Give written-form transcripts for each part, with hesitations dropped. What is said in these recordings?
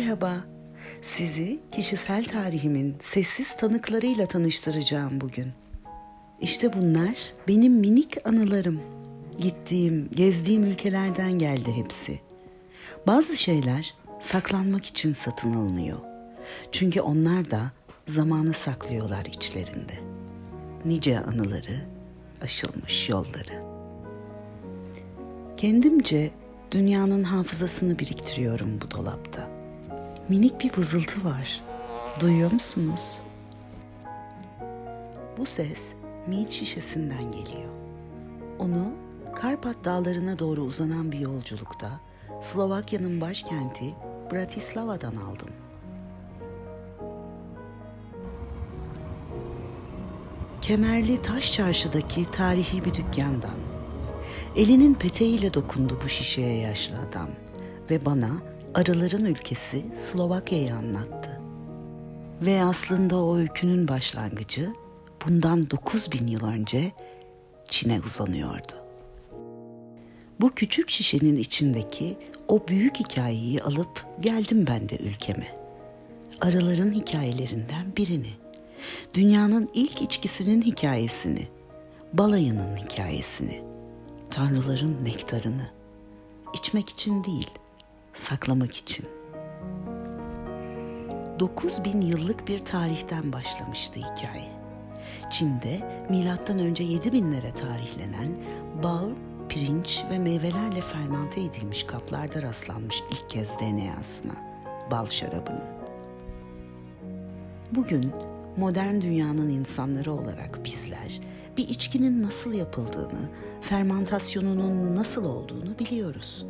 Merhaba, sizi kişisel tarihimin sessiz tanıklarıyla tanıştıracağım bugün. İşte bunlar benim minik anılarım. Gittiğim, gezdiğim ülkelerden geldi hepsi. Bazı şeyler saklanmak için satın alınıyor. Çünkü onlar da zamanı saklıyorlar içlerinde. Nice anıları, aşılmış yolları. Kendimce dünyanın hafızasını biriktiriyorum bu dolapta. Minik bir vızıltı var. Duyuyor musunuz? Bu ses mead şişesinden geliyor. Onu Karpat dağlarına doğru uzanan bir yolculukta Slovakya'nın başkenti Bratislava'dan aldım. Kemerli Taş Çarşı'daki tarihi bir dükkandan. Elinin peteğiyle dokundu bu şişeye yaşlı adam ve bana arıların ülkesi Slovakya'yı anlattı. Ve aslında o öykünün başlangıcı bundan 9.000 yıl önce Çin'e uzanıyordu. Bu küçük şişenin içindeki o büyük hikayeyi alıp geldim ben de ülkeme. Arıların hikayelerinden birini, dünyanın ilk içkisinin hikayesini, balayının hikayesini, tanrıların nektarını, içmek için değil, saklamak için. 9.000 yıllık bir tarihten başlamıştı hikaye. Çin'de M.Ö. 7.000'lere tarihlenen bal, pirinç ve meyvelerle fermente edilmiş kaplarda rastlanmış ilk kez DNA'sına, bal şarabının. Bugün modern dünyanın insanları olarak bizler bir içkinin nasıl yapıldığını, fermentasyonunun nasıl olduğunu biliyoruz.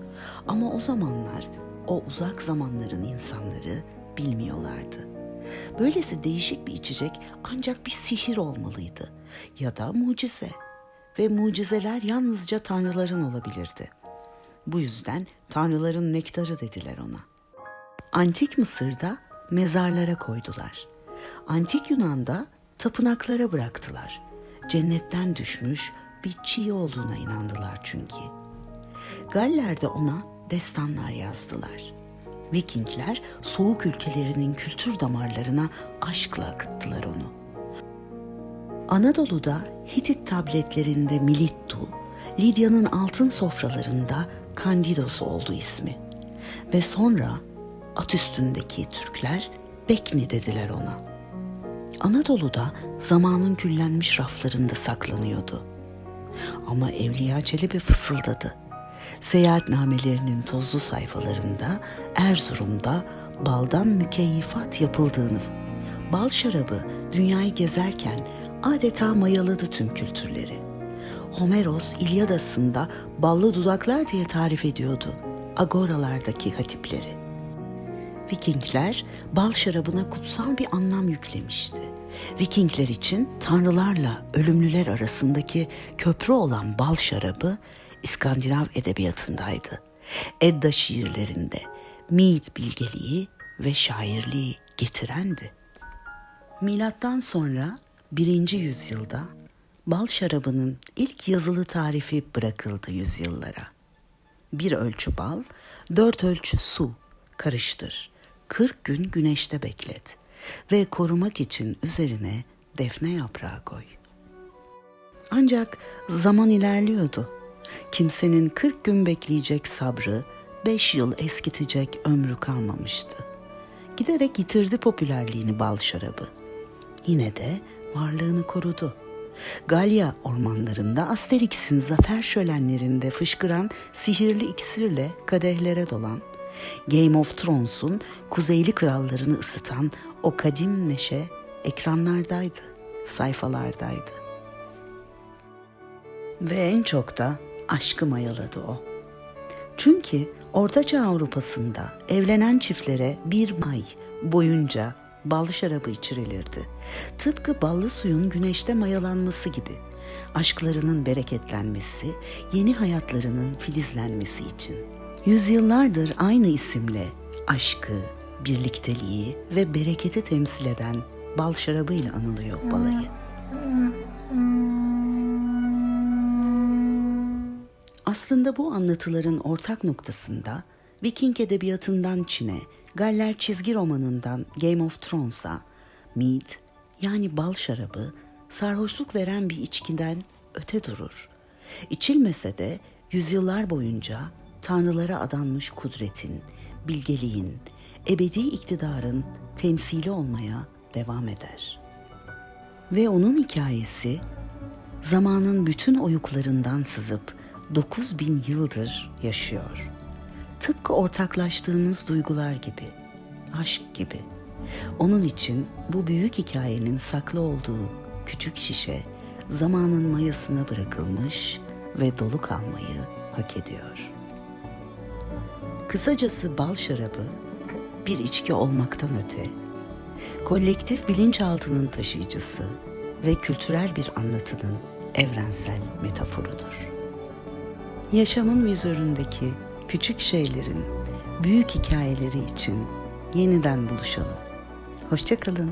Ama o zamanlar, o uzak zamanların insanları bilmiyorlardı. Böylesi değişik bir içecek ancak bir sihir olmalıydı ya da mucize. Ve mucizeler yalnızca tanrıların olabilirdi. Bu yüzden tanrıların nektarı dediler ona. Antik Mısır'da mezarlara koydular. Antik Yunan'da tapınaklara bıraktılar. Cennetten düşmüş bir çiğ olduğuna inandılar çünkü. Galler'de ona destanlar yazdılar. Vikingler soğuk ülkelerinin kültür damarlarına aşkla akıttılar onu. Anadolu'da Hitit tabletlerinde Milittu, Lidya'nın altın sofralarında Kandidos oldu ismi. Ve sonra at üstündeki Türkler Bekni dediler ona. Anadolu'da zamanın küllenmiş raflarında saklanıyordu. Ama Evliya Çelebi fısıldadı. Seyahatnamelerinin tozlu sayfalarında Erzurum'da baldan mükeyyifat yapıldığını, bal şarabı dünyayı gezerken adeta mayaladı tüm kültürleri. Homeros İlyadası'nda ballı dudaklar diye tarif ediyordu agoralardaki hatipleri. Vikingler bal şarabına kutsal bir anlam yüklemişti. Vikingler için tanrılarla ölümlüler arasındaki köprü olan bal şarabı İskandinav edebiyatındaydı. Edda şiirlerinde Mead bilgeliği ve şairliği getirendi. Milattan sonra 1. yüzyılda bal şarabının ilk yazılı tarifi bırakıldı yüzyıllara. 1 ölçü bal, 4 ölçü su karıştır. 40 gün güneşte beklet ve korumak için üzerine defne yaprağı koy. Ancak zaman ilerliyordu. Kimsenin 40 gün bekleyecek sabrı, 5 yıl eskitecek ömrü kalmamıştı. Giderek yitirdi popülerliğini bal şarabı. Yine de varlığını korudu. Galya ormanlarında Asterix'in zafer şölenlerinde fışkıran sihirli iksirle kadehlere dolan, Game of Thrones'un kuzeyli krallarını ısıtan o kadim neşe ekranlardaydı, sayfalardaydı. Ve en çok da aşkı mayaladı o. Çünkü Ortaçağ Avrupa'sında evlenen çiftlere 1 ay boyunca bal şarabı içirilirdi. Tıpkı ballı suyun güneşte mayalanması gibi. Aşklarının bereketlenmesi, yeni hayatlarının filizlenmesi için. Yüzyıllardır aynı isimle aşkı, birlikteliği ve bereketi temsil eden bal şarabıyla anılıyor balayı. Aslında bu anlatıların ortak noktasında Viking edebiyatından Çin'e, Galler çizgi romanından Game of Thrones'a mead yani bal şarabı sarhoşluk veren bir içkiden öte durur. İçilmese de yüzyıllar boyunca tanrılara adanmış kudretin, bilgeliğin, ebedi iktidarın temsili olmaya devam eder. Ve onun hikayesi zamanın bütün oyuklarından sızıp 9000 yıldır yaşıyor. Tıpkı ortaklaştığımız duygular gibi, aşk gibi. Onun için bu büyük hikayenin saklı olduğu küçük şişe zamanın mayasına bırakılmış ve dolu kalmayı hak ediyor. Kısacası bal şarabı bir içki olmaktan öte, kolektif bilinçaltının taşıyıcısı ve kültürel bir anlatının evrensel metaforudur. Yaşamın vizöründeki küçük şeylerin büyük hikayeleri için yeniden buluşalım. Hoşça kalın.